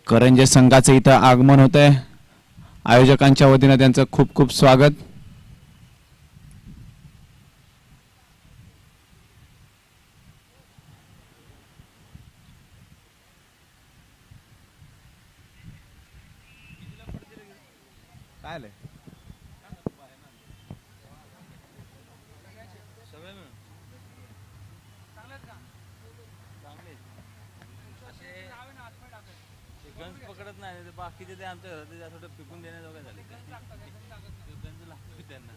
करंजे संघाचं इथं आगमन होत आहे। आयोजकांच्या वतीने त्यांचं खूप खूप स्वागत। गंज पकडत नाही बाकीचे ते आमच्या घरात थोडं पिकून देण्याजोगे झाले गंज लागतो त्यांना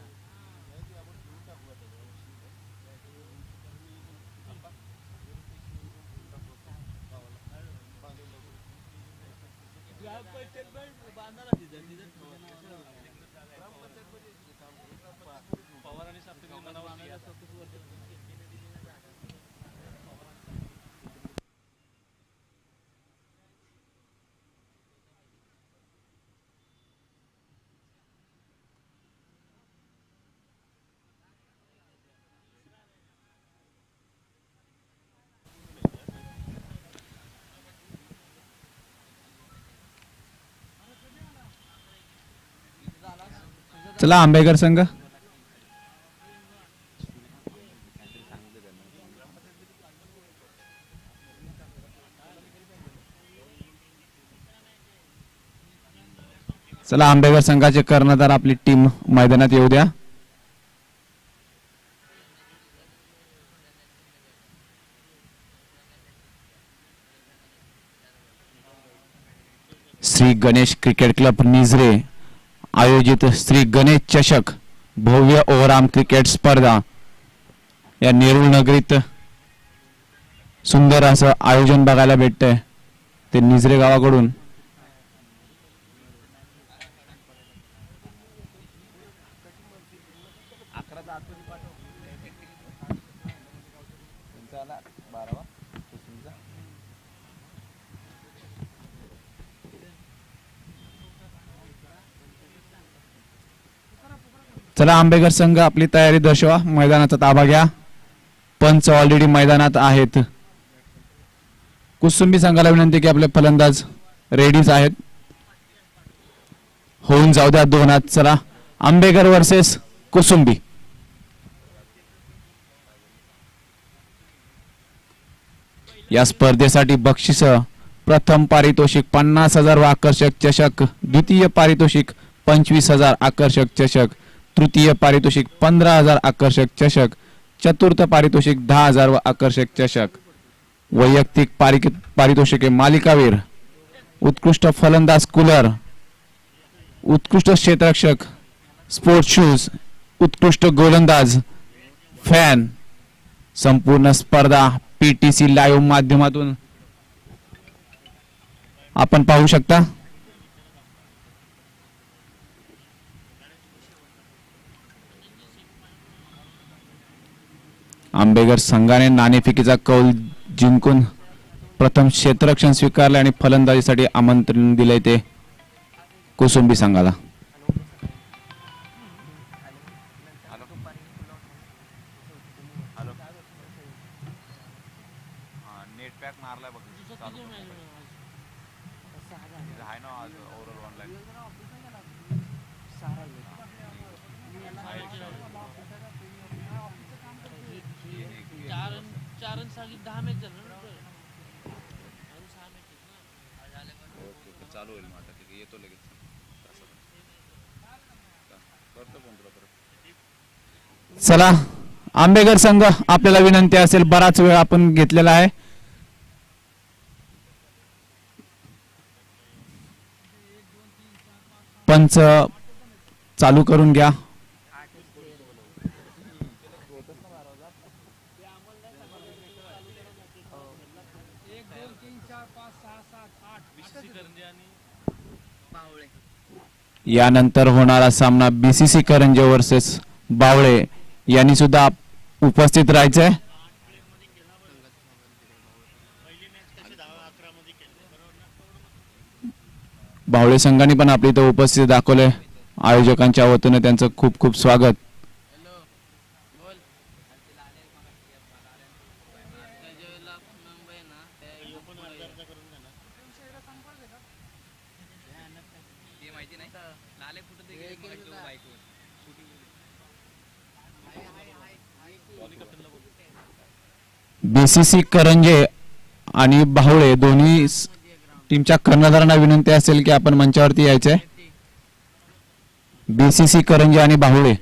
पवारांनी चला आंबेकर संघ चला आंबेकर संघाचे कर्णधार आपली टीम मैदानात येऊ द्या। श्री गणेश क्रिकेट क्लब निझरे आयोजित श्री गणेश चषक भव्य ओव्हरआर्म क्रिकेट स्पर्धा या नेरूळ नगरीत सुंदर असं आयोजन बघायला भेटतंय ते निझरे गावाकडून। चला आंबेकर संघ आपली तयारी दर्शवा, मैदानाचा ताबा घ्या। पंच ऑलरेडी मैदानात आहेत। कुसुंबी संघाला विनंती की आपले फलंदाज रेडीच आहेत, होऊन जाऊ द्या दोनात। चला आंबेकर वर्सेस कुसुंबी। या स्पर्धेसाठी बक्षीस प्रथम पारितोषिक 50,000 व आकर्षक चषक, द्वितीय पारितोषिक 25,000 आकर्षक चषक, तृतीय पारितोषिक 15,000 आकर्षक चषक, चतुर्थ पारितोषिक 10,000 व आकर्षक चषक। वैयक्तिक पारितोषिके मालिकावीर, उत्कृष्ट फलंदाज कूलर, उत्कृष्ट क्षेत्ररक्षक स्पोर्ट्स शूज, उत्कृष्ट गोलंदाज फॅन। संपूर्ण स्पर्धा पीटीसी लाईव्ह माध्यमातून आपण पाहू शकता। आंबेकर संघाने नाणेफेकीचा कौल जिंकून प्रथम क्षेत्ररक्षण स्वीकारले आणि फलंदाजीसाठी आमंत्रण दिले ते कुसुंबी संघाला। चला आंबेकर संघ आपल्याला विनंती असेल, बराच वेळ आपण घेतलेला आहे। पंच चालू करून घ्या। यानंतर होणारा सामना बीसीसी करंजे वर्सेस बावळे यांनी सुद्धा उपस्थित राहायचंय। बावळे संघाने पण आपली इथं उपस्थिती दाखवले। आयोजकांच्या वतीने त्यांचं खूप खूप स्वागत। बीसीसी करंजे आणि बाहुळे दोन्ही टीमच्या कर्णधारांना विनंती असेल की आपण मंचावरती यायचंय. बीसीसी करंजे आणि बाहुळे.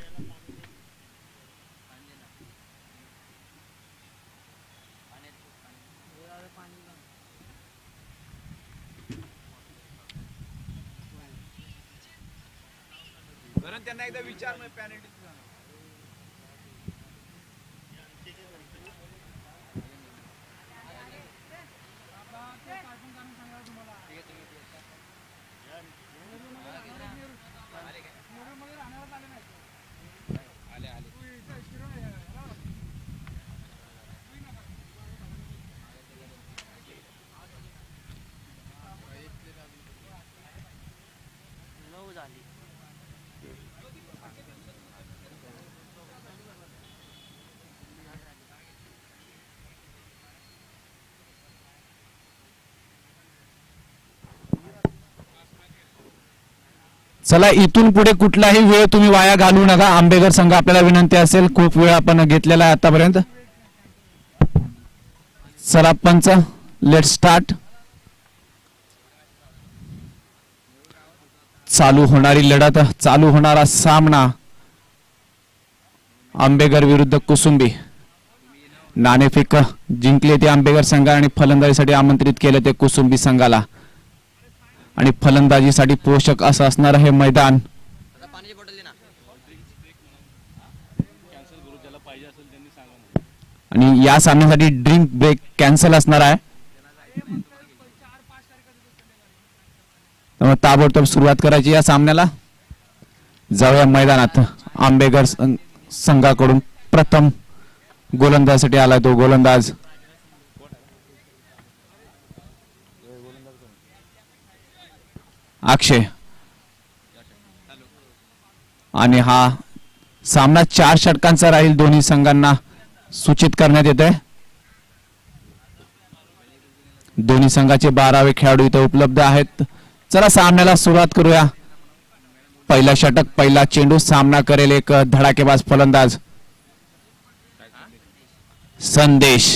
त्यांना एकदा विचार पॅनल्टी चला इथून पुढे कुठलाही वेळ तुम्ही वाया घालवू नका. आंबेकर संघ आपल्याला विनंती असेल, खूप वेळ आपण घेतलेला आहे आतापर्यंत. चला पंच, लेट स्टार्ट. चालू होणारी लढत, चालू होणारा सामना आंबेकर विरुद्ध कुसुंबी. नाणेफेक जिंकले ते आंबेकर संघ आणि फलंदाजीसाठी आमंत्रित केले ते कुसुंबी संघाला. आणि फलंदाजीसाठी पोषक असं असणार हे मैदान. आणि या सामन्यासाठी ड्रिंक ब्रेक कॅन्सल असणार आहे. त्यामुळे ताबडतोब सुरुवात करायची या सामन्याला. जाऊया मैदानात. आंबेकर संघाकडून प्रथम गोलंदाजीसाठी आला तो गोलंदाज अक्षय. आणि हा सामना 4 षटकांचा राहील, दोन्ही संघांना सूचित करण्यात येते. दोन्ही संघाचे 12वे खेळाडू इथे उपलब्ध आहेत. चला सामन्याला सुरुवात करूया. पहिला षटक, पहिला चेंडू. सामना करेल एक धडाकेबाज फलंदाज संदेश.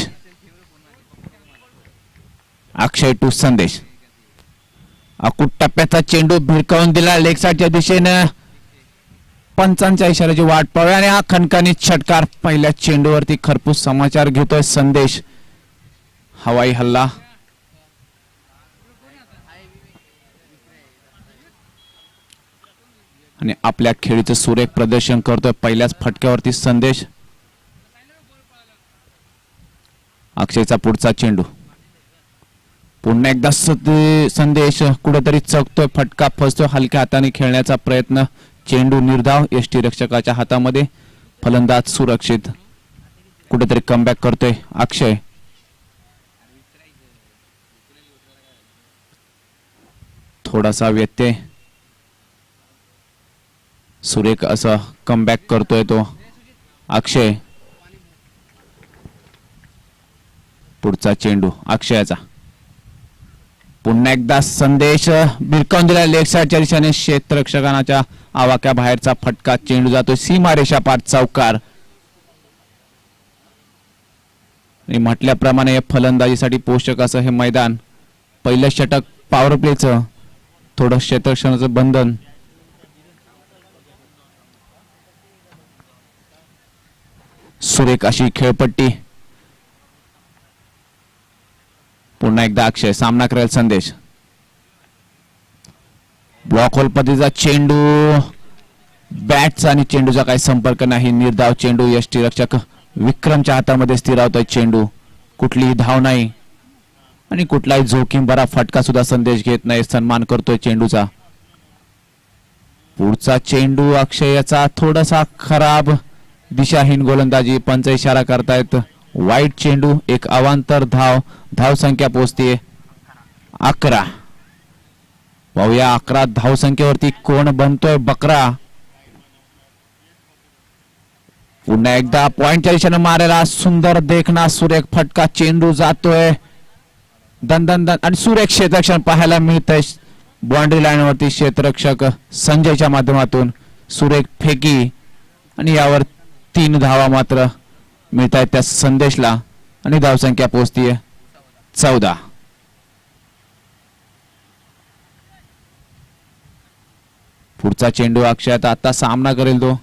अक्षय टू संदेश. अकूट टप्प्याचा चेंडू भिरकावून दिला लेग साईडच्या दिशेनं. पंचांच्या इशाऱ्याची वाट पाहूया आणि हा खणखणीत षटकार. पहिल्या चेंडूवरती खरपूस समाचार घेतोय संदेश. हवाई हल्ला. आणि आपल्या खेळीचं सुरेख प्रदर्शन करतोय पहिल्याच फटक्यावरती संदेश. अक्षयचा पुढचा चेंडू. पुन्हा एकदा संदेश कुठेतरी चकतोय, फटका फसतोय. हलक्या हाताने खेळण्याचा प्रयत्न. चेंडू निर्धाव यष्टीरक्षकाच्या हातामध्ये. फलंदाज सुरक्षित. कुठेतरी कमबॅक करतोय अक्षय. थोडासा व्यत्यय. सुरेख असं कमबॅक करतोय तो अक्षय. पुढचा चेंडू अक्षयाचा. पुन्हा एकदा संदेश भिरकावून दिला लेग साईडच्या दिशेने. क्षेत्ररक्षकांच्या आवाक्या बाहेरचा फटका. चेंडू जातोय सीमारेषा पार चौकार. म्हटल्याप्रमाणे फलंदाजीसाठी पोषक असं हे मैदान. पहिलं षटक पॉवर प्लेचं, थोडं क्षेत्ररक्षणाचं बंधन. सुरेख अशी खेळपट्टी. पुन्हा एकदा अक्षय. सामना करेल संदेश. ब्लॉक होल पद्धतीचा चेंडू. बॅटचा आणि चेंडूचा काही संपर्क नाही. निर्धाव चेंडू. यष्टीरक्षक विक्रमच्या हातामध्ये स्थिरावतोय चेंडू. कुठलीही धाव नाही आणि कुठलाही जोखीम भरा फटका सुद्धा संदेश घेत नाही. सन्मान करतोय चेंडूचा. पुढचा चेंडू अक्षयचा. थोडासा खराब दिशाहीन गोलंदाजी. पंच इशारा करतायत वाईट चेंडू. एक अवांतर धाव. धाव संख्या पोहोचते 11. पाहूया 11 धाव संख्येवरती कोण बनतोय बकरा. पुन्हा एकदा पॉइंटच्या दिशेने मारायला सुंदर देखना सुरेख फटका. चेंडू जातोय दन दन दन आणि सुरेख क्षेत्ररक्षण पाहायला मिळतंय. बाउंड्री लाईनवरती क्षेत्ररक्षक संजयच्या माध्यमातून सुरेख फेकी आणि यावर 3 धावा मात्र मिळत आहेत त्या संदेशला आणि धावसंख्या पोहोचतीये 14. पुढचा चेंडू अक्षयात आता सामना करेल तो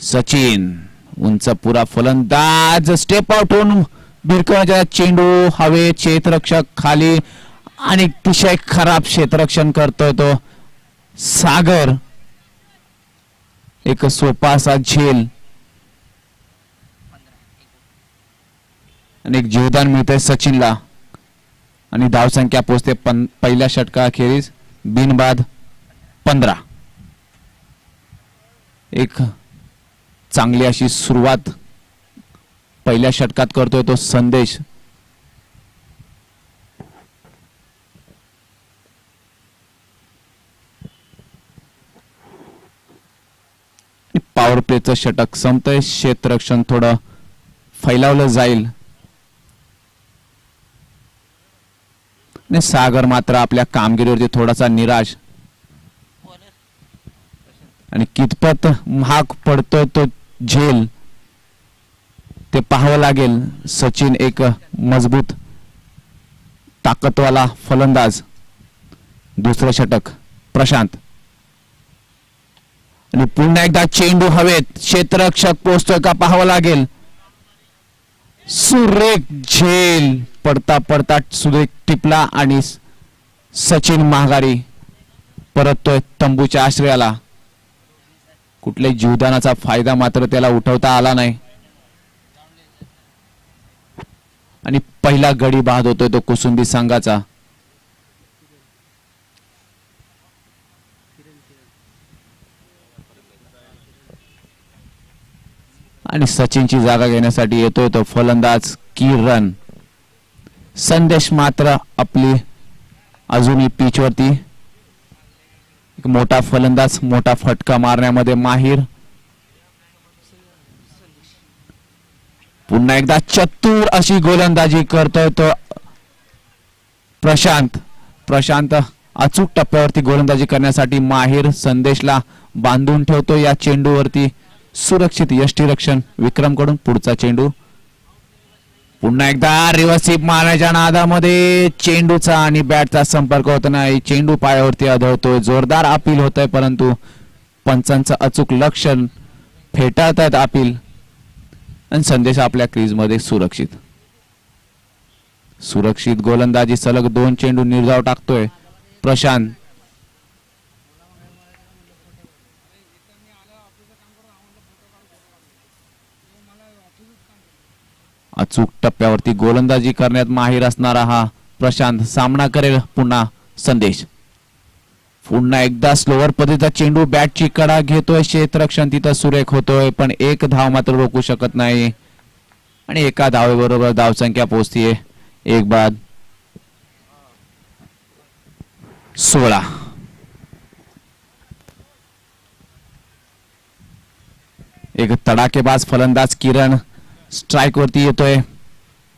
सचिन. उंच पुरा फलंदाज स्टेप आउट होऊन भिरकवण्याचा चेंडू हवे. क्षेत्ररक्षक खाली आणि अतिशय खराब क्षेत्ररक्षण करतोय तो सागर. एक सोपा असा झेल आणि एक जीवदान मिळतंय सचिनला आणि धावसंख्या पोहोचते पहिल्या षटकाखेरीज बिनबाद 15. एक चांगली अशी सुरुवात पहिल्या षटकात करतोय तो संदेश. पॉवर प्लेचं षटक संपतंय. क्षेत्ररक्षण थोडं फैलावलं जाईल आणि सागर मात्र आपल्या कामगिरीवरती थोडासा निराश आणि कितपत महाग पडतोय तो झेल ते पाहावं लागेल. सचिन एक मजबूत ताकदवाला फलंदाज. दुसरं षटक प्रशांत आणि पुन्हा एकदा चेंडू हवेत. क्षेत्ररक्षक पोहोचतोय का पाहावं लागेल. सुरेख झेल पडता पडता सुरेख टिपला आणि सचिन माघारी परततोय तंबूच्या आश्रयाला. कुठल्याही जीवदानाचा फायदा मात्र त्याला उठवता आला नाही आणि पहिला गडी बाद होतोय तो कुसुंबी संघाचा. आणि सचिनची जागा घेण्यासाठी येतोय तो फलंदाज किरण. संदेश मात्र आपली अजूनही पिच वरती एक मोठा फलंदाज, मोठा फटका मारण्यामध्ये माहीर. पुन्हा एकदा चतुर अशी गोलंदाजी करतोय तो प्रशांत. प्रशांत अचूक टप्प्यावरती गोलंदाजी करण्यासाठी माहीर. संदेशला बांधून ठेवतो या चेंडूवरती. सुरक्षित यष्टीरक्षण विक्रमकडून. पुढचा चेंडू पुन्हा एकदा रिव्हर्सिप मारण्याच्या नादामध्ये चेंडूचा आणि बॅटचा संपर्क होत नाही. चेंडू पायावरती आढळतोय. जोरदार अपील होत आहे परंतु पंचांचं अचूक लक्ष फेटाळतायत अपील आणि संदेश आपल्या क्रीज मध्ये सुरक्षित. सुरक्षित गोलंदाजी सलग 2 चेंडू निर्धाव टाकतोय प्रशांत. अचूक टप्प्यावरती गोलंदाजी करण्यात माहीर असणारा हा प्रशांत सामना करेल पुन्हा संदेश. पुन्हा एकदा स्लोअर पद्धतीचा चेंडू बॅटची कडा घेतोय. क्षेत्ररक्षण तिथं सुरेख होतोय पण एक धाव मात्र रोखू शकत नाही आणि एका धावेबरोबर धावसंख्या पोहोचतीये 1 बाद 16. एक तडाखेबाज फलंदाज किरण स्ट्राइक वरती येतोय.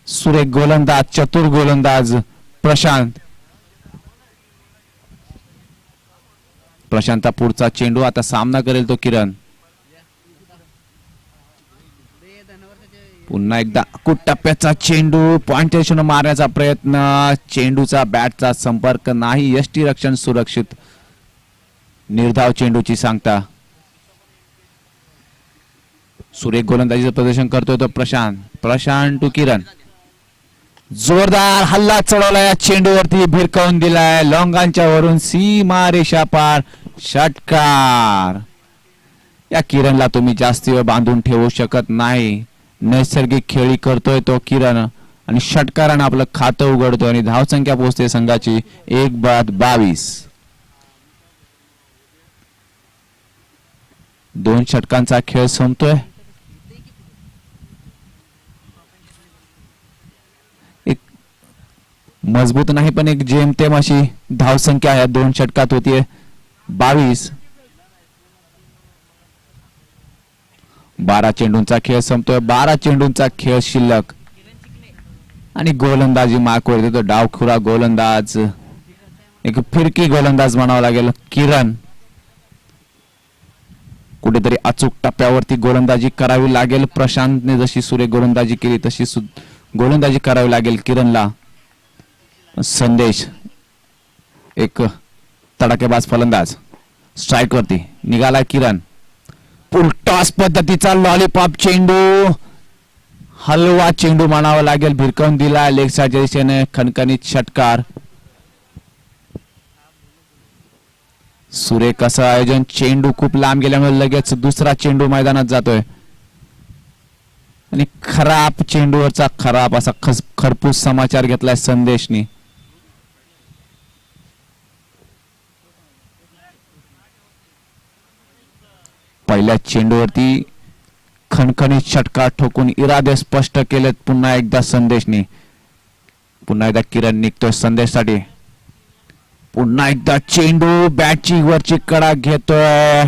सुरेख गोलंदाज, चतुर गोलंदाज प्रशांत. प्रशांतचा पुढचा चेंडू आता सामना करेल तो किरण. पुन्हा एकदा अकूट टप्प्याचा चेंडू पॉइंटेशन मारण्याचा प्रयत्न. चेंडूचा बॅटचा संपर्क नाही. यष्टीरक्षण सुरक्षित. निर्धाव चेंडूची सांगता. सुरेख गोलंदाजीचं प्रदर्शन करतोय तो प्रशांत. प्रशांत टू किरण. जोरदार हल्ला चढवला या चेंडूवरती. भिरकावून दिलाय लॉंगांच्या वरून सीमा रेषा पार. षटकार. या किरणला तुम्ही जास्ती वेळ बांधून ठेवू शकत नाही. नैसर्गिक खेळी करतोय तो किरण आणि षटकारानं आपलं खातं उघडतोय आणि धावसंख्या पोहोचते संघाची 1 बाद 22. 2 षटकांचा खेळ संपतोय. एक मजबूत नाही पण एक जेमतेम अशी धावसंख्या या 2 षटकात होतीये 22. 12 चेंडूंचा खेळ संपतोय. 12 चेंडूंचा खेळ शिल्लक आणि गोलंदाजी मार्कवर येतो डावखुरा गोलंदाज एक फिरकी गोलंदाज म्हणावा लागेल किरण. कुठेतरी अचूक टप्प्यावरती गोलंदाजी करावी लागेल. प्रशांतने जशी सुरेख गोलंदाजी केली तशी गोलंदाजी करावी लागेल किरणला. संदेश एक तडाखेबाज फलंदाज स्ट्राईक वरती निघाला किरण. पुलटॉस पद्धतीचा लॉलीपॉप चेंडू, हलवा चेंडू म्हणावा लागेल, भिरकावून दिला लेग साईडच्या दिशेने. खणखणीत षटकार. सुरेख असं आयोजन. चेंडू खूप लांब गेल्यामुळे लगेच दुसरा चेंडू मैदानात जातोय आणि खराब चेंडूवरचा खराब असा खरपूस समाचार घेतलाय संदेशनी. पहिल्या चेंडूवरती खणखणीत षटकार ठोकून इरादे स्पष्ट केलेत पुन्हा एकदा संदेशनी. पुन्हा एकदा किरण निघतोय संदेशसाठी. पुन्हा एकदा चेंडू बॅटची वरची कडा घेतोय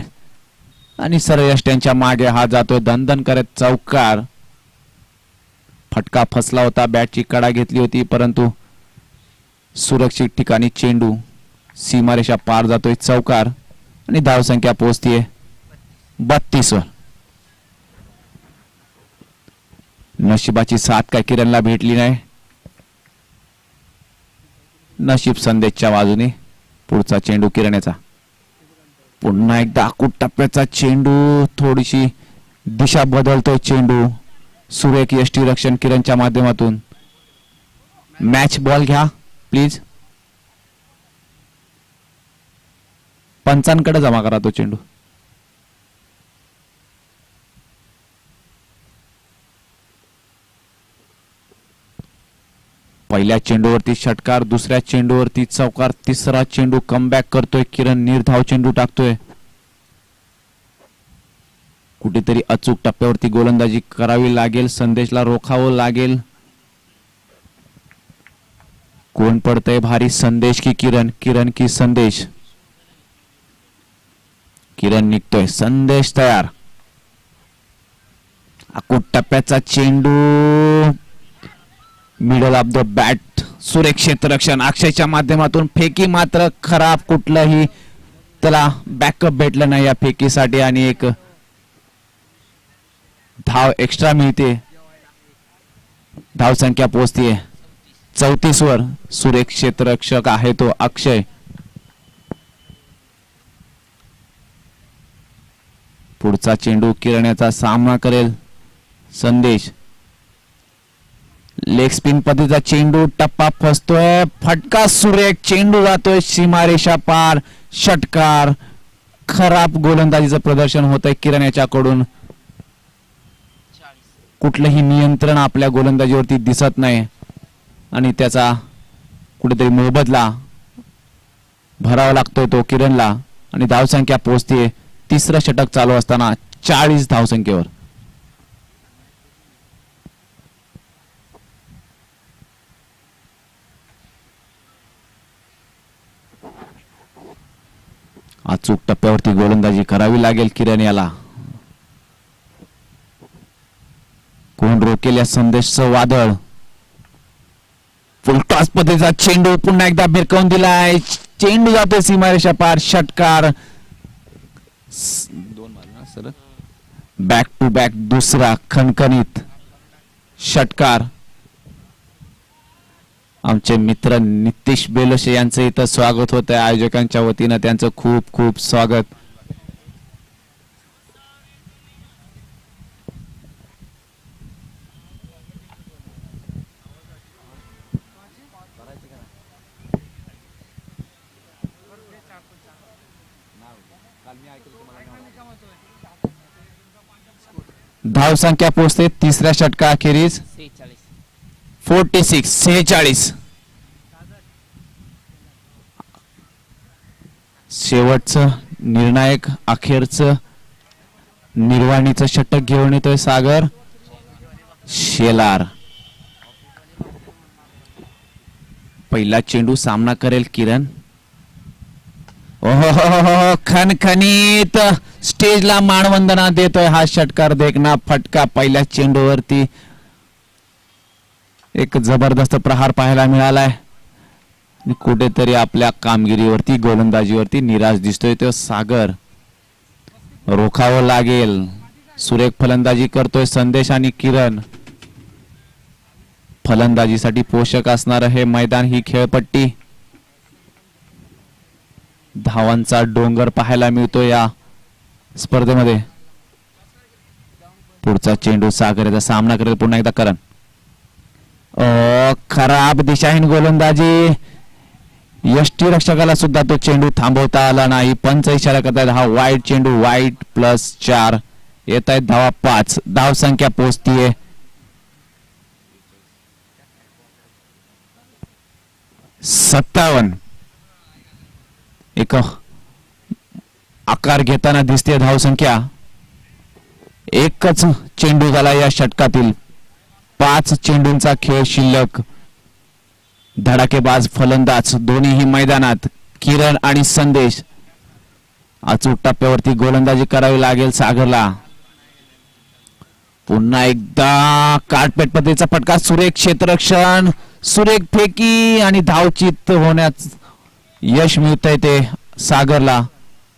आणि सरयश त्यांच्या मागे हा जातोय दणदण करत चौकार. फटका फसला होता, बॅटची कडा घेतली होती, परंतु सुरक्षित ठिकाणी चेंडू सीमारेषा पार जातोय. चौकार आणि धावसंख्या पोहोचतीये 32 वर. नशिबाची साथ काय किरणला भेटली नाही. नशीब संदेशच्या बाजूने. पुढचा चेंडू किरण्याचा. पुन्हा एकदा आकूट टप्प्याचा चेंडू, थोडीशी दिशा बदलतोय चेंडू. सुरेख यष्टी रक्षण किरणच्या माध्यमातून. मॅच बॉल घ्या प्लीज. पंचांकडे जमा करा तो चेंडू. पहिल्या चेंडूवरती षटकार, दुसऱ्या चेंडूवरती चौकार, तिसरा चेंडू कमबॅक करतोय किरण. निर्धाव चेंडू टाकतोय. कुठेतरी अचूक टप्प्यावरती गोलंदाजी करावी लागेल. संदेशला रोखावं लागेल. कोण पडतंय भारी, संदेश की किरण, किरण की संदेश. किरण निघतोय, संदेश तयार. अकूट टप्प्याचा चेंडू, मिडल ऑफ द बॅट, सुरेख क्षेत्ररक्षण अक्षयच्या माध्यमातून. फेकी मात्र खराब, कुठलंही त्याला बॅकअप भेटलं नाही या फेकीसाठी आणि एक धाव एक्स्ट्रा मिळते. धाव संख्या पोहोचतीये 34 वर. सुरेख क्षेत्ररक्षक आहे तो अक्षय. पुढचा चेंडू किरण्याचा सामना करेल संदेश. लेग स्पिन पद्धतीचा चेंडू, टप्पा फसतोय, फटका सुरेख, चेंडू जातोय सीमारेषा पार. षटकार. खराब गोलंदाजीचं प्रदर्शन होतंय किरण याच्याकडून. कुठलंही नियंत्रण आपल्या गोलंदाजीवरती दिसत नाही आणि त्याचा कुठेतरी मोबदला भरावा लागतोय तो किरणला. आणि धावसंख्या पोहोचते तिसरं षटक चालू असताना 40 धावसंख्येवर. अचूक टप्प्यावरती गोलंदाजी करावी लागेल किरण याला. कोण रोकेल या संदेशचं वादळ. फुलटॉस पद्धतीचा चेंडू पुन्हा एकदा भिरकावून दिलाय. चेंडू जातोय सीमारेषा पार. षटकार. बॅक टू बॅक दुसरा खणखणीत षटकार. आमचे मित्र नितीश बेलोशे यांचं इथं स्वागत होत आहे. आयोजकांच्या वतीनं त्यांचं खूप खूप स्वागत. धाव संख्या पोहोचते तिसऱ्या षटका अखेरीस 46. शेवटचं निर्णायक अखेरचं निर्वाणीचं षटक घेऊन येतोय सागर शेलार. पहिला चेंडू सामना करेल किरण. ओहो, खणखणीत स्टेजला मानवंदना देतोय हा षटकार. देखना फटका. पहिल्या चेंडूवरती एक जबरदस्त प्रहार पाहायला मिळालाय. आणि कुठेतरी आपल्या कामगिरीवरती गोलंदाजीवरती निराश दिसतोय तो सागर. रोखावं लागेल. सुरेख फलंदाजी करतोय संदेश आणि किरण. फलंदाजीसाठी पोषक असणार हे मैदान, ही खेळपट्टी. धावांचा डोंगर पाहायला मिळतो या स्पर्धेमध्ये. पुढचा चेंडू सागर याचा सामना करेल पुन्हा एकदा करण. खराब दिशाहीन गोलंदाजी. यष्टीरक्षकाला सुद्धा तो चेंडू थांबवता आला नाही. पंच इशारा करतायत. हा वाईट चेंडू. वाईट +4 येत आहेत धावा 5. धाव संख्या पोहोचतीये 57. एक आकार घेताना दिसते धाव संख्या. एकच चेंडू झाला या षटकातील. 5 चेंडूंचा खेळ शिल्लक. धडाकेबाज फलंदाज दोन्हीही मैदानात. किरण आणि संदेश. अचूक टप्प्यावरती गोलंदाजी करावी लागेल सागरला. पुन्हा एकदा काटपेट पद्धतीचा फटका. सुरेख क्षेत्ररक्षण. सुरेख फेकी आणि धावचित होण्यास यश मिळतंय ते सागरला.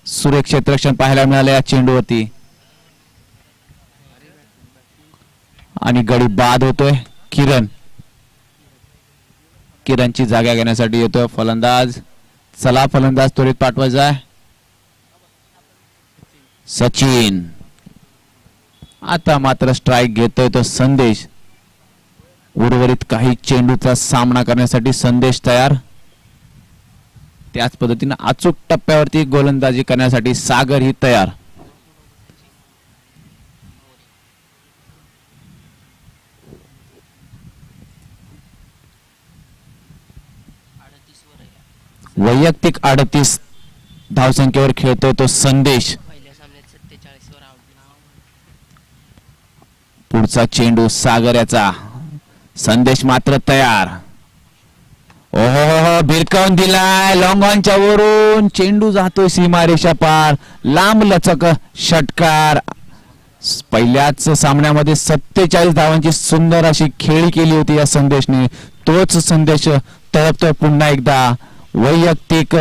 सुरेख क्षेत्ररक्षण पाहायला मिळालं या चेंडूवरती आणि गडी बाद होतोय. किरणची जागा घेण्यासाठी येतोय फलंदाज. चला फलंदाज त्वरित पाठवायचा आहे. सचिन. आता मात्र स्ट्राइक घेतोय तो संदेश. उर्वरित काही चेंडूचा सामना करण्यासाठी संदेश तयार. त्याच पद्धतीने अचूक टप्प्यावरती गोलंदाजी करण्यासाठी सागर ही तयार. वैयक्तिक 38 धावसंख्येवर खेळतोय तो संदेश. पुढचा चेंडू सागर याचा. संदेश मात्र तयार. ओहो भिरकावून दिलाय. लॉंग ऑनच्या वरून चेंडू जातोय सीमारेषा पार. लांब लचक षटकार. पहिल्याच सामन्यामध्ये 47 धावांची सुंदर अशी खेळी केली होती या संदेशने. तोच संदेश तळपतोय पुन्हा एकदा. वैयक्तिक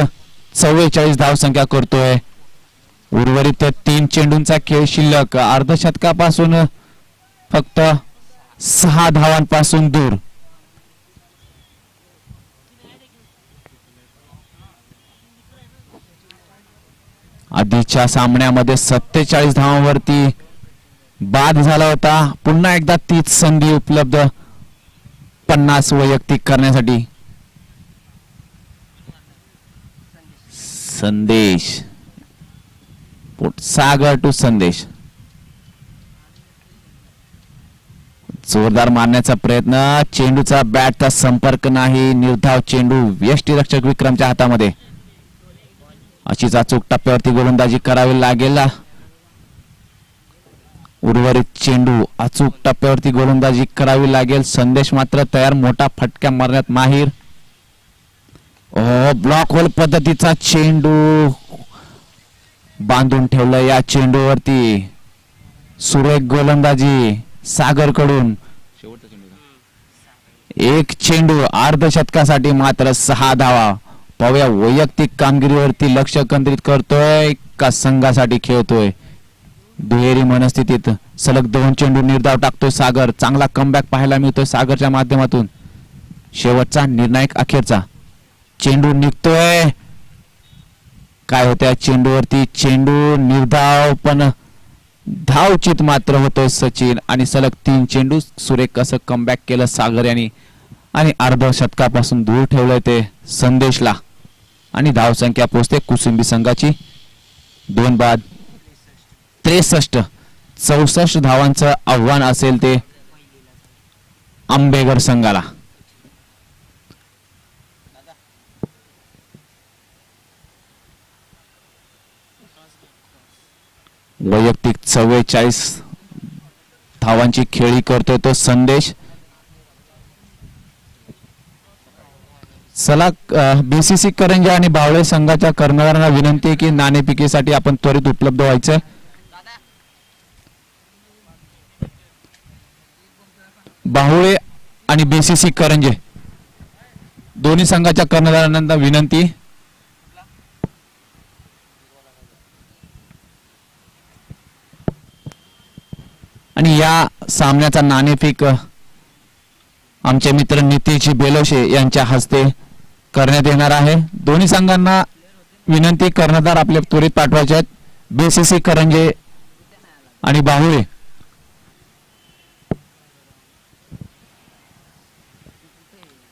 44 धावसंख्या करतोय. उर्वरित 3 चेंडूंचा खेळ शिल्लक. अर्धशतकापासून फक्त 6 धावांपासून दूर. आधीच्या सामन्यामध्ये 47 धावांवरती बाद झाला होता. पुन्हा एकदा तीच संधी उपलब्ध 50 वैयक्तिक करण्यासाठी. संदेश. सागर टू संदेश. जोरदार मारण्याचा प्रयत्न. चेंडूचा बॅटचा संपर्क नाही. निर्धाव चेंडू यष्टीरक्षक विक्रमच्या हातामध्ये. अशीच अचूक टप्प्यावरती गोलंदाजी करावी लागेल. उर्वरित चेंडू अचूक टप्प्यावरती गोलंदाजी करावी लागेल. संदेश मात्र तयार. मोठा फटका मारण्यात माहीर. ब्लॉक होल पद्धतीचा चेंडू बांधून ठेवलं या चेंडूवरती. सुरेख गोलंदाजी सागर कडून. एक चेंडू अर्धशतकासाठी मात्र 6 धावा. पाहूया वैयक्तिक कामगिरीवरती लक्ष केंद्रित करतोय का संघासाठी खेळतोय. दुहेरी मनस्थितीत सलग 2 चेंडू निर्धाव टाकतोय सागर. चांगला कमबॅक पाहायला मिळतोय सागरच्या माध्यमातून. शेवटचा निर्णायक अखेरचा चेंडू निघतोय. काय होत्या चेंडूवरती. चेंडू निर्धाव पण धावचित मात्र होतोय सचिन. आणि सलग 3 चेंडू. सुरेख असं कमबॅक केलं सागर यांनी आणि अर्धशतकापासून दूर ठेवलंय ते संदेशला. आणि धावसंख्या पोहोचते कुसुंबी संघाची 2 बाद 63. 64 धावांचं आव्हान असेल ते आंबेगर संघाला. वैयक्तिक 44 धावांची खेळी करतोय तो संदेश. चला बीसीसी करंजा आणि बावळे संघाच्या कर्णधारांना विनंती आहे की नाणेफेकीसाठी आपण त्वरित उपलब्ध व्हायचं. बाहुळे आणि बीसीसी करंजे दोन्ही संघाच्या कर्णधारांना विनंती. आणि या सामन्याचा नाणेफेक आमचे मित्र नितीश बेलोशे यांच्या हस्ते करण्यात येणार आहे. दोन्ही संघांना विनंती, कर्णधार आपले त्वरित पाठवायचे आहेत. बीसीसी करंजे आणि बाहुळे.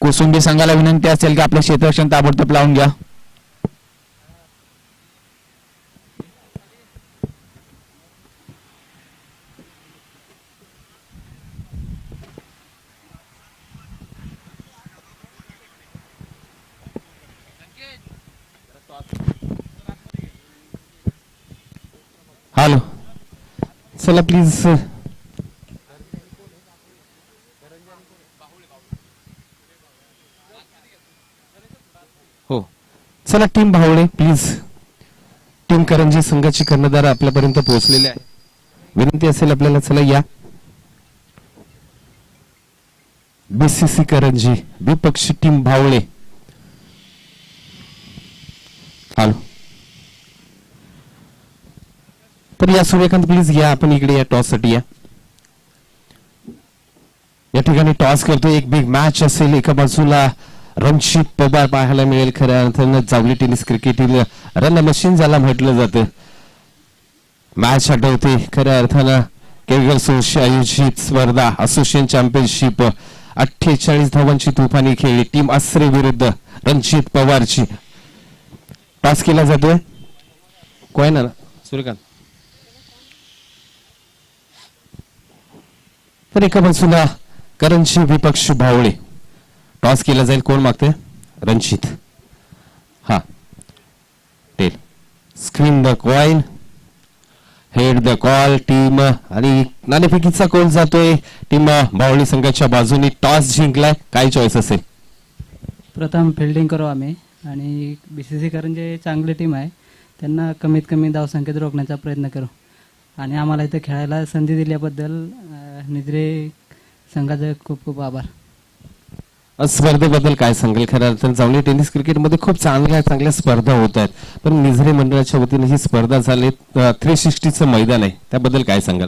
कुसुंबी संघाला विनंती असेल की आपले क्षेत्ररक्षण ताबडतोब लावून घ्या. हॅलो, चला प्लीज. हो, चला टीम भावळे प्लीज. टीम करंजी संघाची कर्णधार आपल्यापर्यंत पोहोचलेले आहे. विनंती असेल आपल्याला, चला या. बीसीसी करंजी विपक्षी टीम भावळे. हॅलो, तर या सूर्यकांत प्लीज या, आपण इकडे या टॉस साठी या. या ठिकाणी टॉस करतोय. एक बिग मॅच असेल. एका बाजूला रणजित पवार पाहायला मिळेल. खऱ्या अर्थानं Jawali tennis cricket run machine ज्याला म्हटलं जातं. मॅच आठवते खऱ्या अर्थानं केरळ आयोजित स्पर्धा असोसिएशन चॅम्पियनशिप 48 धावांची तुफानी खेळली. टीम आसरे विरुद्ध रणजित पवारची. टॉस केला जातोय. कोण ना सूर्यकांत. तर एका बाजूला करंजी विपक्ष भावळे. टॉस केला जाईल. कोण मागते? रणजित. हा, tail screen the coin, head the call. Team आणि नाणेफेकीचा कॉल जातोय टीम भावळे संघाच्या बाजूने. टॉस जिंकलाय. काय चॉईस असेल? प्रथम फिल्डिंग करू आम्ही. आणि बीसीसी करंजे चांगली टीम आहे, त्यांना कमीत कमी धावसंख्येत रोखण्याचा प्रयत्न करू. आणि आम्हाला इथे खेळायला संधी दिल्याबद्दल निद्रे संघाचे खूप खूप आभार. स्पर्धेबद्दल काय सांगेल? खऱ्या अर्थानं जावली टेनिस क्रिकेटमध्ये खूप चांगल्या स्पर्धा होत आहेत, पण निझरे मंडळाच्या वतीने ही स्पर्धा झाली 360चं मैदान आहे, त्याबद्दल काय सांगाल?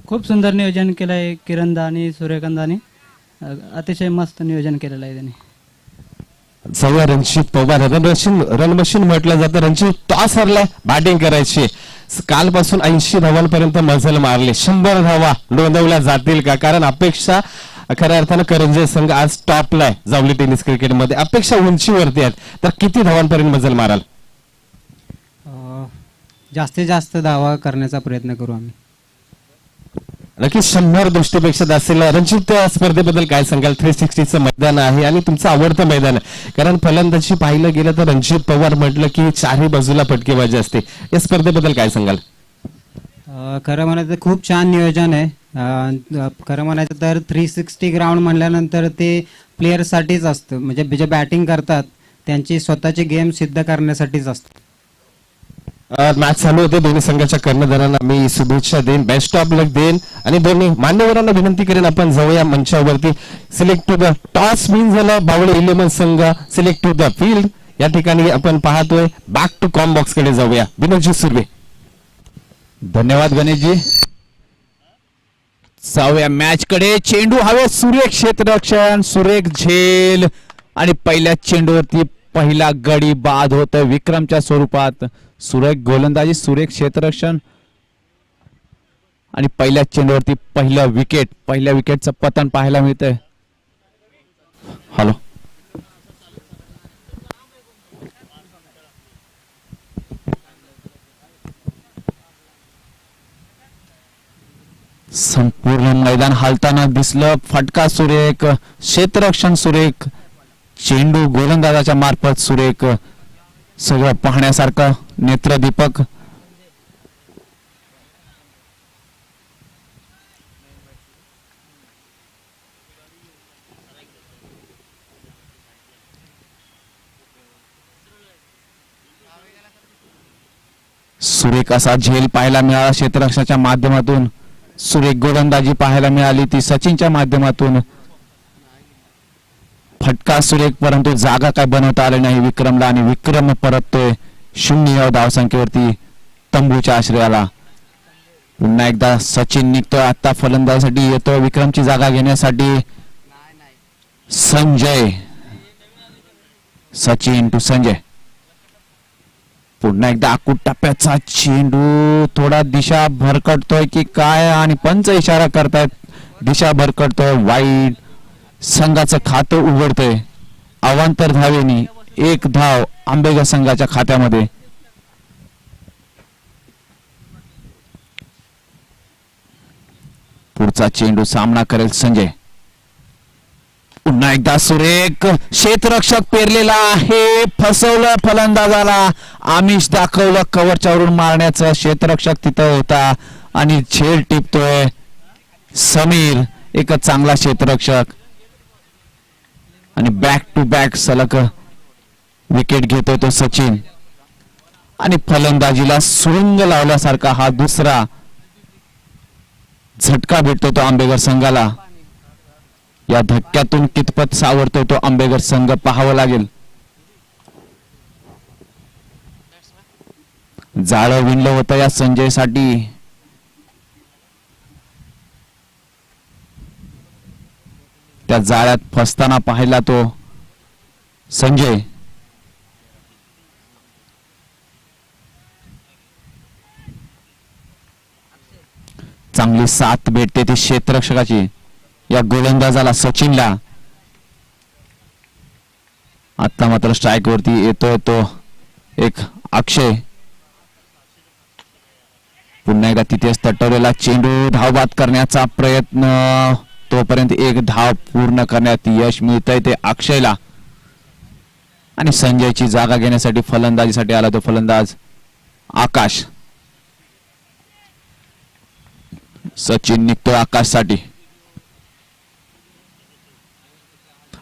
खूप सुंदर नियोजन केलं आहे किरणदा आणि सूर्यकांताने. अतिशय मस्त नियोजन केलेलं आहे त्यांनी. जाऊया रणजित पवार. रन मशीन म्हटलं जातं. रणजित टॉस हरलाय, बॅटिंग करायची. कालपासून 80 धावांपर्यंत मजल मारले. 100 धावा नोंदवल्या जातील का? कारण अपेक्षा खऱ्या अर्थानं करंजे संघ आज टॉपला आहे जावली टेनिस क्रिकेटमध्ये. अपेक्षा उंचीवरती आहेत, तर किती धावांपर्यंत मजल माराल? जास्तीत जास्त धावा करण्याचा प्रयत्न करू आम्ही. नक्की 100 दृष्टीपेक्षा जास्त. रणजित, स्पर्धेबद्दल काय सांगाल? 360चं मैदान आहे आणि तुमचं आवडतं मैदान आहे, कारण फलंदाजी पाहिलं गेलं तर रणजित पवार म्हटलं की चारही बाजूला फटकेबाजी असते. या स्पर्धेबद्दल काय सांगाल? खरं म्हणायचं खूप छान नियोजन आहे. खरं म्हणायचं तर 360 ग्राउंड म्हणल्यानंतर ते प्लेयरसाठीच असतं, म्हणजे जे बॅटिंग करतात त्यांची स्वतःची गेम सिद्ध करण्यासाठीच असतं. मॅच चालू होते. दोन्ही संघाच्या कर्णधारांना मी शुभेच्छा देईन, बेस्ट ऑफ लक देईन आणि दोन्ही मान्यवरांना विनंती करेन आपण जाऊया मंचावरती. Select to the toss win झाला बावळे 11 संघ. Select to the field. या ठिकाणी आपण पाहतोय बॅक टू कॉम बॉक्स कडे जाऊया. विनोदजी सुर्वे. धन्यवाद गणेशजी. जाऊया मॅच कडे. चेंडू हवे. सुरेख क्षेत्ररक्षण, सुरेख झेल आणि पहिल्या चेंडूवरती पहिला गडी बाद होतोय विक्रमच्या स्वरूपात. सुरेख गोलंदाजी, सुरेख क्षेत्ररक्षण आणि पहिल्या चेंडूवरती पहिलं विकेट. पहिल्या विकेटचं पतन पाहायला मिळतंय. हॅलो, संपूर्ण मैदान हालताना दिसलं. फटका सुरेख, क्षेत्ररक्षण सुरेख, चेंडू गोलंदाजाच्या मार्फत सुरेख. सगळं पाहण्यासारखं नेत्रदीपक. सुरेख असा झेल पाहायला मिळाला क्षेत्ररक्षणाच्या माध्यमातून. सुरेख गोलंदाजी पाहायला मिळाली ती सचिनच्या माध्यमातून. फटका सुरेख, परंतु जागा काय बनवता आली नाही विक्रमला आणि विक्रम परततोय 0 या धावसंख्येवरती तंबूच्या आश्रयाला. पुन्हा एकदा सचिन निघतोय आता फलंदाजीसाठी येतोय विक्रमची जागा घेण्यासाठी. संजय, सचिन टू संजय. पुन्हा एकदा आकुट टप्प्याचा चेंडू, थोडा दिशा भरकटतोय की काय आणि पंच इशारा करतायत, दिशा भरकटतोय. वाईट संघाचं खातं उघडतंय अवांतर धावेनी. 1 धाव आंबेगाव संघाच्या खात्यामध्ये. पुढचा चेंडू सामना करेल संजय. पुन्हा एकदा सुरेख, क्षेत्ररक्षक पेरलेला आहे, फसवलं फलंदाजाला. आमिष दाखवलं कव्हरच्या वरून मारण्याचं, क्षेत्ररक्षक तिथं होता आणि झेल टिपतोय समीर, एकच चांगला क्षेत्ररक्षक. आणि बॅक टू बॅक सलग विकेट घेतोय तो सचिन. आणि फलंदाजीला सुरुंग लावल्यासारखा हा दुसरा झटका भेटतो तो आंबेघर संघाला. या धक्क्यातून कितपत सावरतोय तो आंबेघर संघ पाहावं लागेल. जाळं विणलं होतं या संजयसाठी. त्या जाळ्यात फसताना पाहिला तो संजय. चांगली साथ भेटते ती क्षेत्ररक्षकाची या गोलंदाजाला सचिनला. आता मात्र स्ट्राईक वरती येतोय तो एक अक्षय. पुन्हा एकदा तिथेच तटवलेला चेंडू, धावबाद करण्याचा प्रयत्न, तोपर्यंत 1 धाव पूर्ण करण्यात यश मिळतंय ते अक्षयला. आणि संजयची जागा घेण्यासाठी फलंदाजीसाठी आला तो फलंदाज आकाश. सचिन निघतोय आकाशसाठी.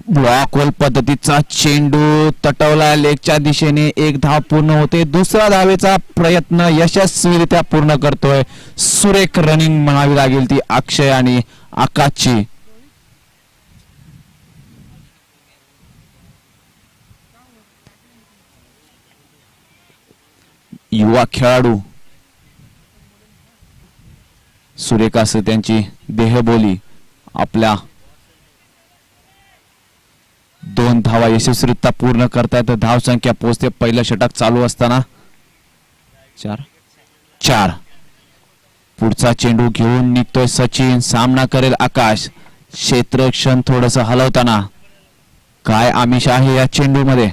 ब्लॉक होल पद्धतीचा चेंडू तटवला लेगच्या दिशेने. 1 धाव पूर्ण होते. दुसरा धावेचा प्रयत्न यशस्वीरित्या पूर्ण करतोय. सुरेख रनिंग म्हणावी लागेल ती अक्षय आणि आकाशची. युवा खेळाडू सुरेख असं त्यांची देहबोली. आपल्या 2 धावा यशस्वीरित्या पूर्ण करतायत. धाव संख्या पोहोचते पहिलं षटक चालू असताना 4. पुढचा चेंडू घेऊन निघतोय सचिन, सामना करेल आकाश. क्षेत्ररक्षण थोडस हलवताना. काय आमिष आहे या चेंडू मध्ये.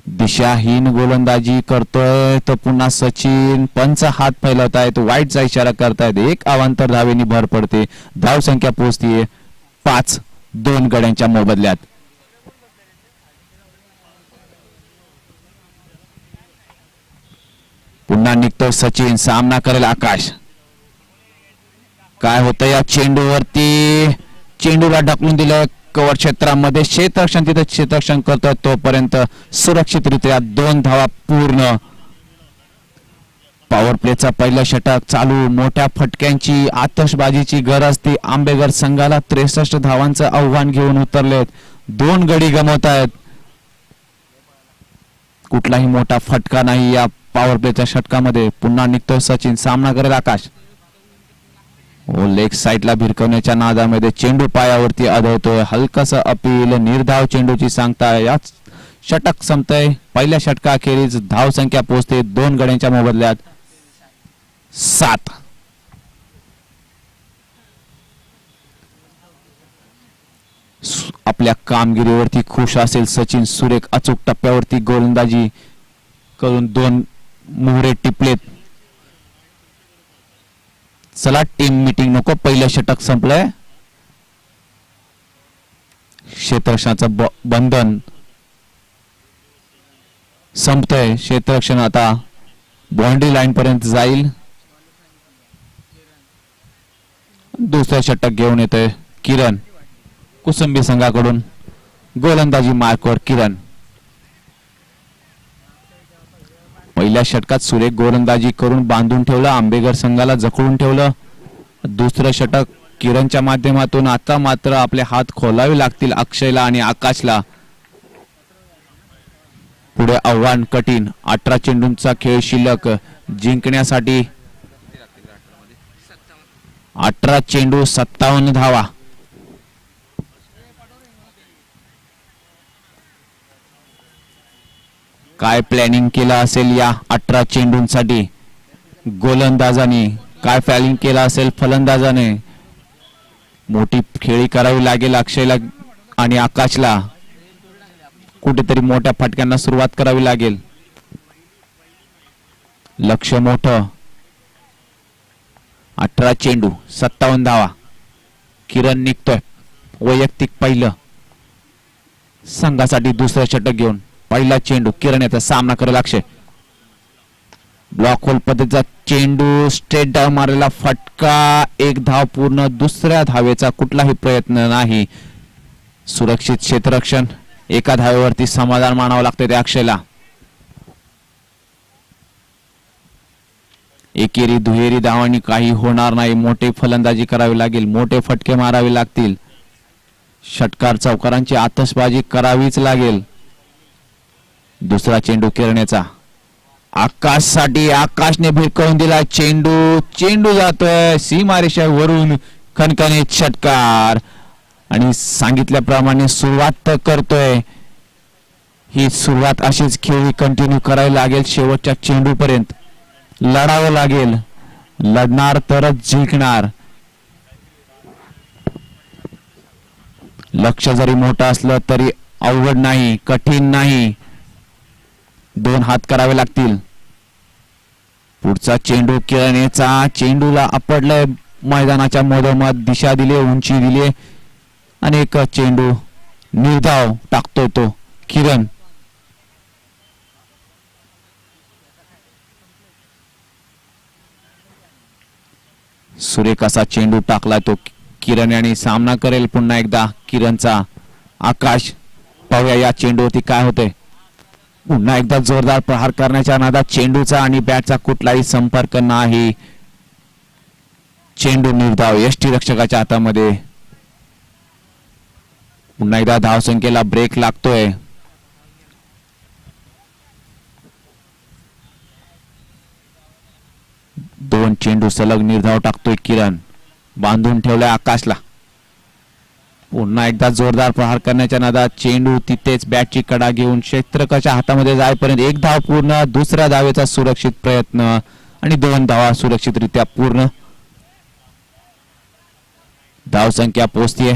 दिशाहीन गोलंदाजी करतोय तर पुन्हा सचिन. पंच हात फैलवतायत, वाईटचा इशारा करतायत. 1 अवांतर धावेनी भर पडते. धाव संख्या पोहोचतीये 5 2 गड्यांच्या मोबदल्यात. पुन्हा निघतोय सचिन, सामना करेल आकाश. काय होतं या चेंडूवरती. चेंडूला ढकलून दिलं कव्हर क्षेत्रामध्ये. क्षेत्ररक्षण तिथे क्षेत्ररक्षण करतोय तोपर्यंत सुरक्षितरित्या 2 धावा पूर्ण. पॉवर प्लेचा पहिलं षटक चालू. मोठ्या फटक्यांची आतषबाजीची गरज ती आंबेघर संघाला. 63 धावांचं आव्हान घेऊन उतरलेत. 2 गडी गमवत आहेत. कुठलाही मोठा फटका नाही या पॉवर प्लेच्या षटकामध्ये. पुन्हा निघतोय सचिन, सामना करेल आकाश. लेग साईडला भिरकवण्याच्या नादामध्ये चेंडू पायावरती आदळतोय. हलकस अपील, निर्धाव चेंडूची सांगता. याच षटक संपतंय. पहिल्या षटकाखेरीज धाव संख्या पोहोचते 2 गड्यांच्या मोबदल्यात 7. आपल्या कामगिरीवरती खुश असेल सचिन. सुरेख अचूक टप्प्यावरती गोलंदाजी करून 2 मोहरे टिपलेत. चला टीम मीटिंग नको, पहिलं षटक संपलंय. क्षेत्ररक्षणाचं बंधन संपतंय. क्षेत्ररक्षण आता बाउंड्री लाईन पर्यंत जाईल. दुसरं षटक घेऊन येतोय किरण. कुसुंबी संघाकडून गोलंदाजी मार्कवर किरण. पहिल्या षटकात सुरेख गोलंदाजी करून बांधून ठेवलं. आंबेघर संघाला जखडून ठेवलं. दुसरं षटक किरणच्या माध्यमातून आता मात्र आपले हात खोलावे लागतील अक्षयला आणि आकाशला. पुढे आव्हान कठीण. 18 चेंडूंचा खेळ शिल्लक. जिंकण्यासाठी 18 चेंडू 57 धावा. काय प्लॅनिंग केलं असेल या 18 चेंडूंसाठी गोलंदाजाने, काय प्लॅनिंग केलं असेल फलंदाजाने. मोठी खेळी करावी लागेल अक्षयला आणि आकाशला. कुठेतरी मोठ्या फटक्यांना सुरुवात करावी लागेल. लक्ष मोठं. 18 चेंडू 57 धावा. किरण निघतोय वैयक्तिक पहिलं. संघासाठी दुसरं षटक घेऊन पहिला चेंडू. किरण याचा सामना करेल अक्षय. ब्लॉक होल पद्धतीचा चेंडू. स्ट्रेट डाव मारलेला फटका. एक धाव पूर्ण. दुसऱ्या धावेचा कुठलाही प्रयत्न नाही. सुरक्षित क्षेत्ररक्षण. एका धावेवरती समाधान मानावं लागतं त्या अक्षयला. एकेरी दुहेरी धावांनी काही होणार नाही. मोठे फलंदाजी करावी लागेल. मोठे फटके मारावे लागतील. षटकार चौकारांची आतषबाजी करावीच लागेल. दुसरा चेंडू किरणेचा. आकाशसाठी. आकाशने भिरकवून दिला चेंडू. चेंडू जातोय सीमारेषेवरून. खणखणीत षटकार. आणि सांगितल्याप्रमाणे सुरुवात तर करतोय. ही सुरुवात अशीच खेळी कंटिन्यू करावी लागेल शेवटच्या चेंडू पर्यंत. लढावं लागेल. लढणार तरच जिंकणार. लक्ष जरी मोठं असलं तरी अवघड नाही, कठीण नाही. 2 हात करावे लागतील. पुढचा चेंडू किरणेचा. चेंडूला आपडलंय मैदानाच्या मधोमध. दिशा दिली, उंची दिली. अनेक चेंडू निर्धाव टाकतोय तो किरण. सुरेख असा चेंडू टाकलाय तो किरण आणि सामना करेल पुन्हा एकदा किरणचा आकाश. पाहूया या चेंडूवरती काय होते. पुन्हा एकदा जोरदार प्रहार करण्याच्या नादात चेंडूचा आणि बॅटचा कुठलाही संपर्क नाही. चेंडू निर्धाव यष्टीरक्षकाच्या हातामध्ये. पुन्हा एकदा धावसंख्येला ब्रेक लागतोय. दोन चेंडू सलग निर्धाव टाकतोय किरण. बांधून ठेवलाय आकाशला. पुन्हा एकदा जोरदार प्रहार करण्याच्या नादात चेंडू तिथेच बॅटची कडा घेऊन क्षेत्ररक्षकाच्या हातामध्ये जाईपर्यंत 1 धाव पूर्ण. दुसऱ्या धावेचा सुरक्षित प्रयत्न आणि 2 धावा सुरक्षितरित्या पूर्ण. धावसंख्या पोहोचतीये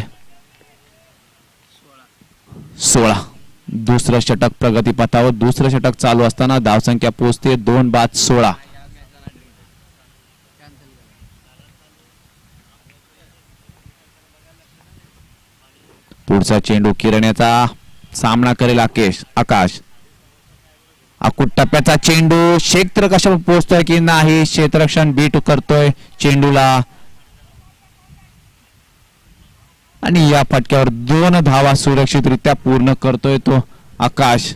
16. दुसरं षटक प्रगतीपथावर. दुसरं षटक चालू असताना धावसंख्या पोहोचते 2 बाद 16. पुढचा चेंडू किरणेचा. सामना करेल आकाश. अकुट टप्प्याचा चेंडू. क्षेत्ररक्षक पोहोचतोय की नाही. क्षेत्ररक्षण बीट करतोय चेंडूला आणि या फटक्यावर 2 धावा सुरक्षितरित्या पूर्ण करतोय तो आकाश.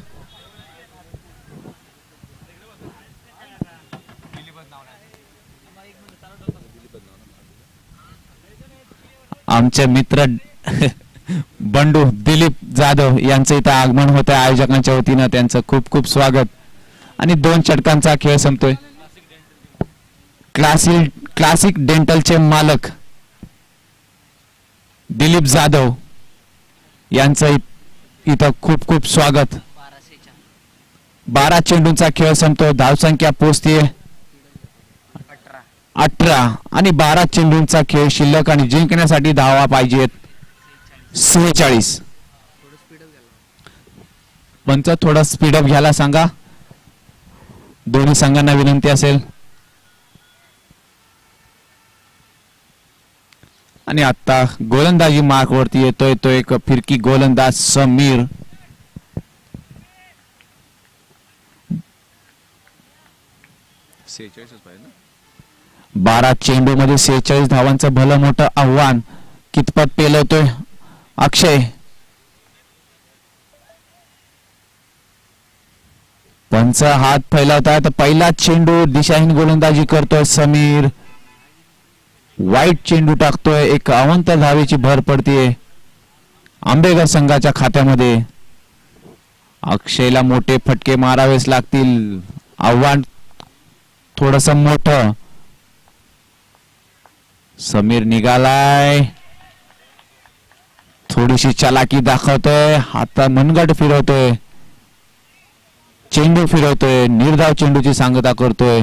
आमचे मित्र बंडू दिलीप जाधव यांचं इथं आगमन होत आहे आयोजकांच्या वतीनं. त्यांचं खूप खूप स्वागत. आणि 2 षटकांचा खेळ संपतोय. क्लासिक डेंटलचे मालक दिलीप जाधव यांचं इथं खूप खूप स्वागत. 12 चेंडूंचा खेळ संपतो. धावसंख्या पोहोचते 18 आणि 12 चेंडूंचा खेळ शिल्लक आणि जिंकण्यासाठी धावा पाहिजेत 46. पंच थोडा स्पीडअप घ्यायला सांगा. दोन्ही संघांना विनंती असेल. आणि आता गोलंदाजी मार्क वरती येतोय तो एक फिरकी गोलंदाज समीर. बारा चेंडू मध्ये 46 धावांचं भलं मोठं आव्हान कितपत पेलवतोय अक्षय. पंच हात फैलावतायत. पहिला चेंडू दिशाहीन गोलंदाजी करतोय समीर. वाईट चेंडू टाकतोय. एक अवंत धावेची भर पडतीये आंबेकर संघाच्या खात्यामध्ये. अक्षयला मोठे फटके मारावेच लागतील. आव्हान थोडस मोठं. समीर निघालाय. थोडीशी चालाकी दाखवतोय. हाता मनगट फिरवतोय. चेंडू फिरवतोय. निर्धाव चेंडूची सांगता करतोय.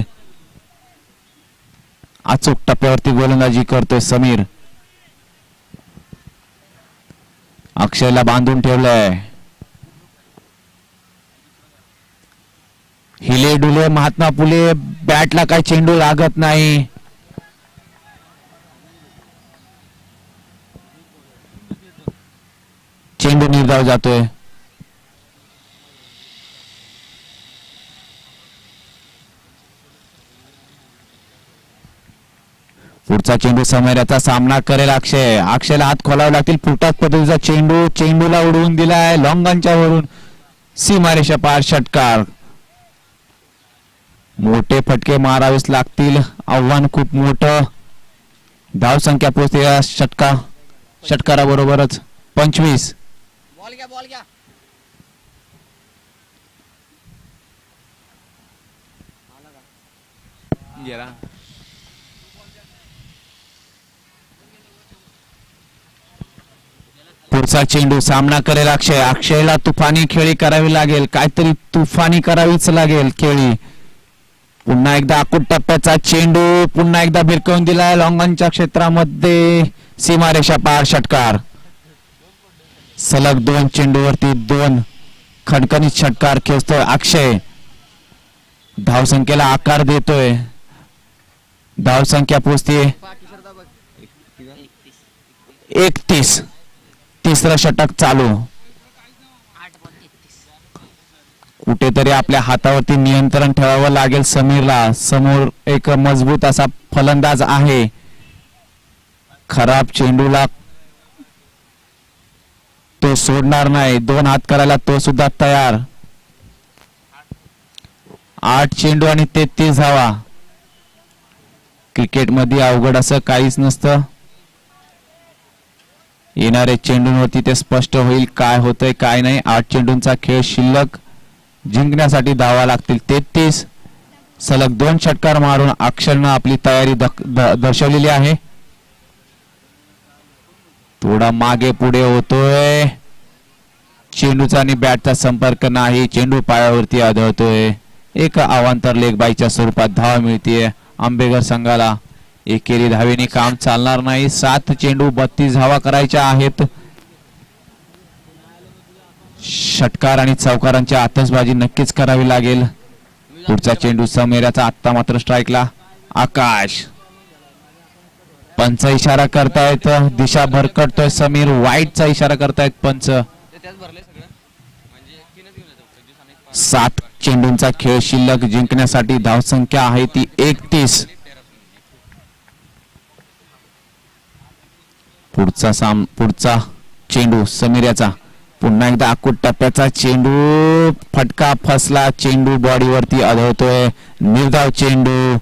अचूक टप्प्यावरती गोलंदाजी करतोय समीर. अक्षयला बांधून ठेवलंय. हिले डुले महात्मा फुले. बॅटला काही चेंडू लागत नाही. चेंडू निर्धाव जातोय. पुढचा चेंडू समोरचा सामना करेल अक्षय. अक्षयला हात खोलावे लागतील. फुटात पद्धतीचा चेंडू. चेंडूला उडवून दिलाय लॉंगांच्या वरून. सीमारेषा पार षटकार. मोठे फटके मारावेच लागतील. आव्हान खूप मोठं. धावसंख्या पोहोचते या षटकाराबरोबरच 25. गेला. पुढचा चेंडू सामना करेल अक्षय. अक्षयला तुफानी खेळी करावी लागेल. काहीतरी तुफानी करावीच लागेल खेळी. पुन्हा एकदा अकुट टप्प्याचा चेंडू. पुन्हा एकदा भिरकवून दिलाय लॉंगांच्या क्षेत्रामध्ये. सीमारेषा पार षटकार. सलग 2 चेंडूवरती 2 खणखणीत षटकार खेचतोय अक्षय. धावसंख्येला आकार देतोय. धावसंख्या पोचते 31. तिसरं षटक चालू. कुठेतरी आपल्या हातावरती नियंत्रण ठेवावं लागेल समीरला. समोर एक मजबूत असा फलंदाज आहे. खराब चेंडूला तो सोडणार नाही. 2 हात करायला तो सुद्धा तयार. 8 चेंडू आणि 33 धावा. क्रिकेटमध्ये अवघड असं काहीच नसतं. येणारे चेंडूंवरती ते स्पष्ट होईल काय होतंय काय नाही. 8 चेंडूंचा खेळ शिल्लक. जिंकण्यासाठी धावा लागतील 33. सलग 2 षटकार मारून अक्षरनं आपली तयारी दर्शवलेली आहे. थोडा मागे पुढे होतोय. चेंडूचा आणि बॅटचा संपर्क नाही. चेंडू पायावरती आदळतोय. एक अवांतर लेगबाईच्या स्वरूपात धाव मिळतीये आंबेकर संघाला. एकेरी धावेने काम चालणार नाही. 7 चेंडू 32 धावा करायच्या आहेत. षटकार आणि चौकारांची आतषबाजी नक्कीच करावी लागेल. पुढचा चेंडू समेराचा. आत्ता मात्र स्ट्राईकला आकाश. पंच इशारा करतायत. दिशा भरकटतोय समीर. वाईटचा इशारा करतायत पंच. 7 चेंडूंचा खेळ शिल्लक. जिंकण्यासाठी धावसंख्या आहे ती 31. पुढचा चेंडू समीर्याचा. पुन्हा एकदा अकुट टप्प्याचा चेंडू. फटका फसला. चेंडू बॉडीवरती आढळतोय. निर्धाव चेंडू.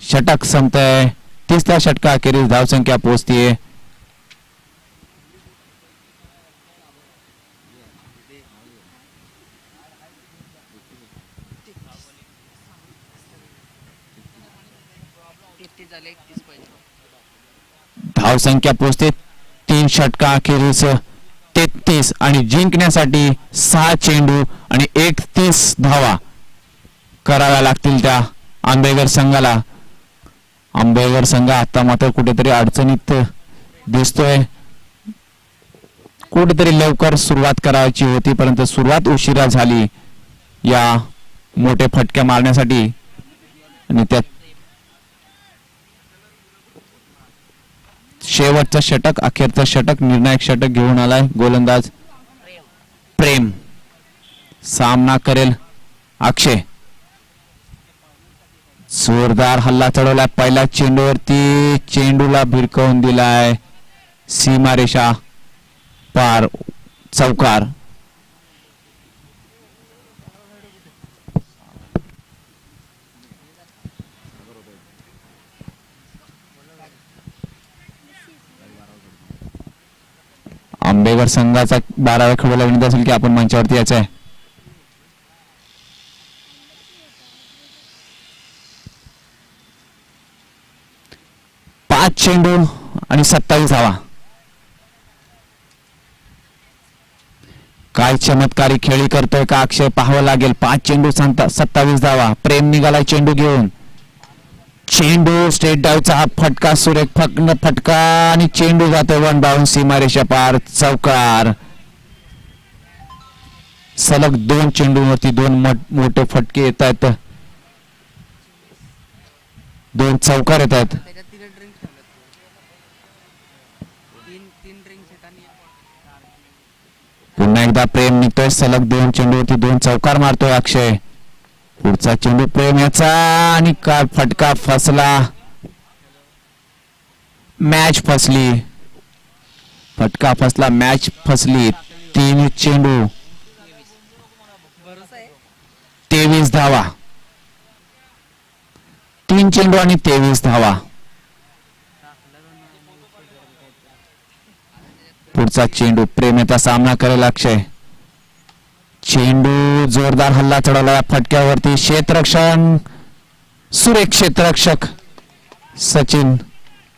षटक संपतंय. तिसऱ्या षटका अखेरीस धावसंख्या पोहोचतीये. धावसंख्या पोहोचते 3 षटका अखेरीस 33. आणि जिंकण्यासाठी 6 चेंडू आणि 31 धावा कराव्या लागतील त्या आंबेकर संघाला. आंबेकर संघ आता मात्र कुठेतरी अडचणीत दिसतोय. कुठेतरी लवकर सुरुवात करायची होती परंतु सुरुवात उशिरा झाली या मोठे फटके मारण्यासाठी. आणि त्यात शेवटचं षटक अखेरचं षटक निर्णायक षटक घेऊन आलाय गोलंदाज प्रेम. सामना करेल अक्षय. जोरदार हल्ला चढवलाय पहिल्या चेंडूवरती. चेंडूला भिरकवून दिलाय. सीमारेषा पार चौकार. आंबेकर संघाचा 12व्या खेळाडूला विनंती असेल की आपण मंचावरती यायचं आहे. 5 चेंडू आणि 27 धावा. काय चमत्कारी खेळी करतोय का अक्षय पाहावं लागेल. 5 चेंडू 27 धावा. प्रेम निघालाय चेंडू घेऊन. चेंडू स्टेट डावचा हा फटका सुरेख फटका आणि चेंडू जातो वन बाउन्स सीमारेषा पार. चौकार. सलग 2 चेंडूवरती 2 मोठे फटके येत आहेत. 2 चौकार येत आहेत. पुन्हा एकदा प्रेम निघतोय. सलग 2 चेंडूवरती 2 चौकार मारतोय अक्षय. पुढचा चेंडू प्रेम याचा आणि काय फटका फसला. मॅच फसली. फटका फसला. मॅच फसली. 3 चेंडू 23 धावा. 3 चेंडू आणि 23 धावा. पुढचा चेंडू प्रेमेचा सामना करेल अक्षय. चेंडू जोरदार हल्ला चढवला या फटक्यावरती. क्षेत्ररक्षण सुरेख क्षेत्ररक्षक सचिन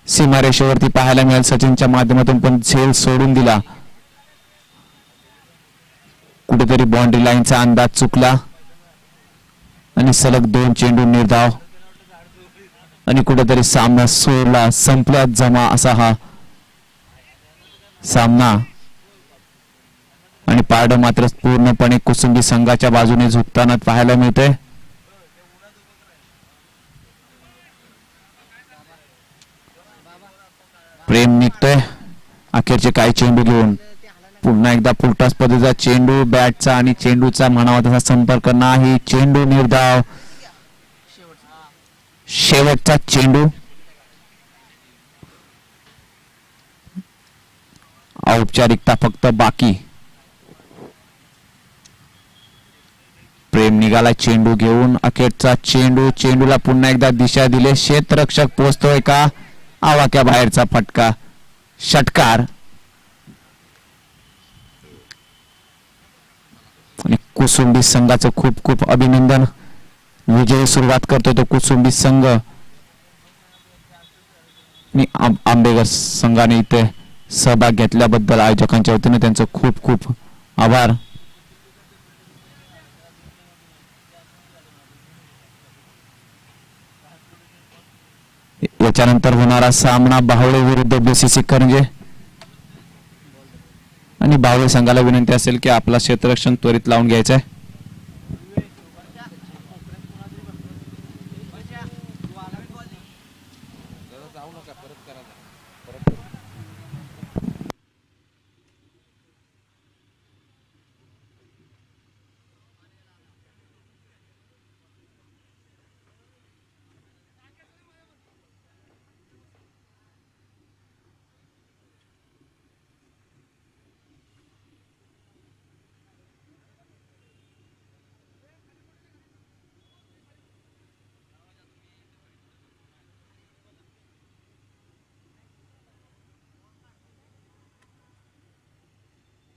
सीमारेषेवरती पाहायला मिळेल. सचिनच्या माध्यमातून पण झेल सोडून दिला. कुठेतरी बाउंड्री लाईनचा अंदाज चुकला आणि सलग 2 चेंडू निर्धाव आणि कुठेतरी सामना सोडला. संपल्यात जमा असा हा सामना आणि पारडं मात्र पूर्णपणे कुसुंबी संघाच्या बाजूने झुकताना पाहायला मिळते. प्रेम निघतोय अखेरचे काही चेंडू घेऊन. पुन्हा एकदा फुलटॉस पद्धतीचा चेंडू. बॅटचा आणि चेंडूचा म्हणावा तसा संपर्क नाही. चेंडू निर्धाव. शेवटचा चेंडू. औपचारिकता फक्त बाकी. प्रेम निघाला चेंडू घेऊन. अखेरचा चेंडू. चेंडूला पुन्हा एकदा दिशा दिले. क्षेत्ररक्षक पोहोचतोय का. आवाक्या बाहेरचा फटका. षटकार. आणि कुसुंबी संघाचं खूप खूप अभिनंदन. विजयी सुरुवात करतोय तो कुसुंबी संघ आणि आंबेकर संघाने इथे सहभाग घेतल्याबद्दल आयोजकांच्या वतीने त्यांचं खूप खूप आभार. याच्यानंतर होणारा सामना बावळे विरुद्ध बीसीसी करंजे आणि बावळे संघाला विनंती असेल की आपला क्षेत्ररक्षण त्वरित लावून घ्यायचं आहे.